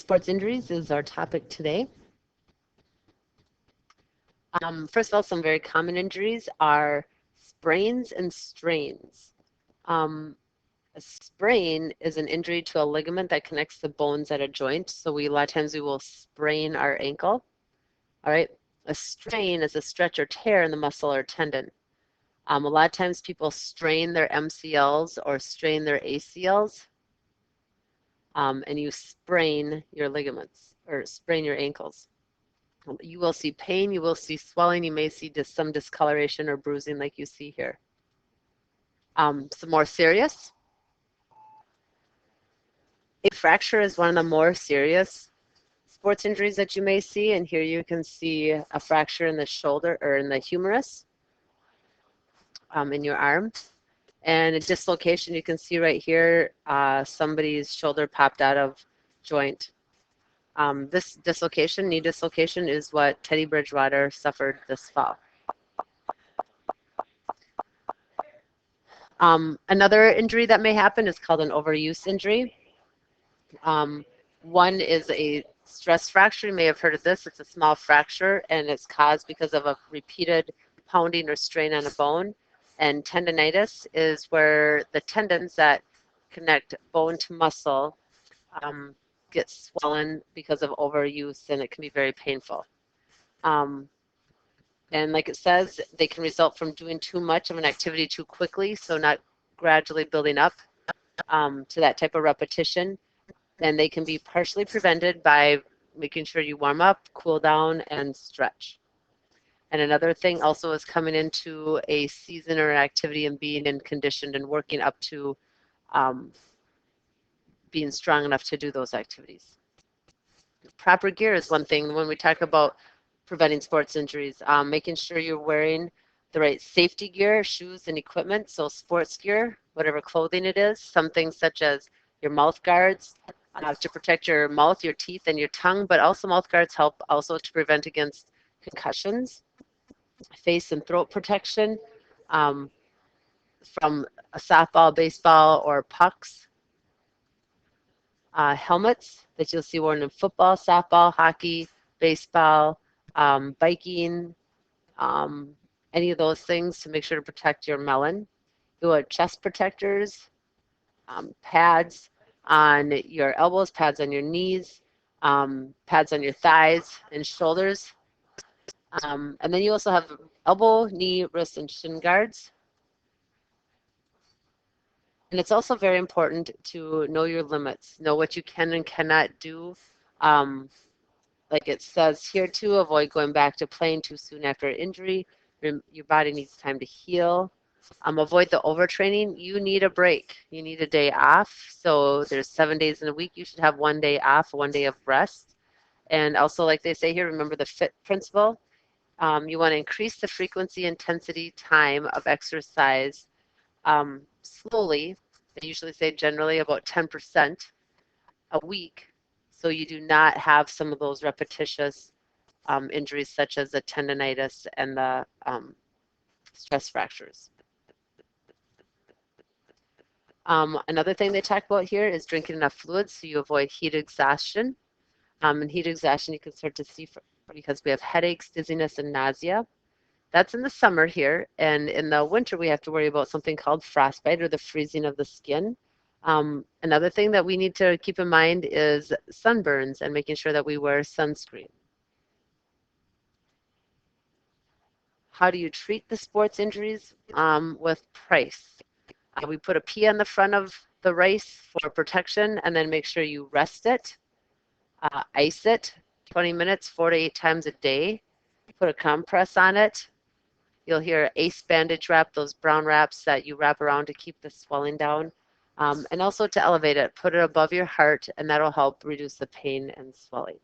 Sports injuries is our topic today. First of all, some very common injuries are sprains and strains. Um, a sprain is an injury to a ligament that connects the bones at a joint. So a lot of times we will sprain our ankle. All right. A strain is a stretch or tear in the muscle or tendon. A lot of times people strain their MCLs or strain their ACLs, and you sprain your ligaments or sprain your ankles. You will see pain, you will see swelling, you may see some discoloration or bruising like you see here. Some more serious. A fracture is one of the more serious sports injuries that you may see, and here you can see a fracture in the shoulder or in the humerus in your arm. And a dislocation, you can see right here, somebody's shoulder popped out of joint. This dislocation, knee dislocation, is what Teddy Bridgewater suffered this fall. Another injury that may happen is called an overuse injury. One is a stress fracture. You may have heard of this. It's a small fracture, and it's caused because of a repeated pounding or strain on a bone. And tendonitis is where the tendons that connect bone to muscle get swollen because of overuse, and it can be very painful. And like it says, they can result from doing too much of an activity too quickly, so not gradually building up to that type of repetition. And they can be partially prevented by making sure you warm up, cool down, and stretch. And another thing also is coming into a season or an activity and being in conditioned and working up to being strong enough to do those activities. Proper gear is one thing when we talk about preventing sports injuries, making sure you're wearing the right safety gear, shoes, and equipment. So sports gear, whatever clothing it is, some things such as your mouth guards to protect your mouth, your teeth, and your tongue, but also mouth guards help also to prevent against concussions, face and throat protection from a softball, baseball, or pucks. Helmets that you'll see worn in football, softball, hockey, baseball, biking, any of those things to make sure to protect your melon. You want chest protectors, pads on your elbows, pads on your knees, pads on your thighs and shoulders. And then you also have elbow, knee, wrist, and shin guards. And it's also very important to know your limits, know what you can and cannot do. Like it says here too, avoid going back to playing too soon after an injury. Your body needs time to heal. Avoid the overtraining. You need a break. You need a day off. So there's 7 days in a week. You should have 1 day off, 1 day of rest. And also, like they say here, remember the FIT principle. You want to increase the frequency, intensity, time of exercise slowly. I usually say generally about 10% a week, so you do not have some of those repetitious injuries such as the tendonitis and the stress fractures. Another thing they talk about here is drinking enough fluids so you avoid heat exhaustion. And heat exhaustion you can start to see because we have headaches, dizziness, and nausea. That's in the summer here, and in the winter we have to worry about something called frostbite or the freezing of the skin. Another thing that we need to keep in mind is sunburns and making sure that we wear sunscreen. How do you treat the sports injuries? With Price. We put a P on the front of the rice for protection, and then make sure you rest it, ice it 20 minutes, 4 to 8 times a day. Put a compress on it. You'll hear ACE bandage wrap, those brown wraps that you wrap around to keep the swelling down. And also to elevate it, put it above your heart, and that'll help reduce the pain and swelling.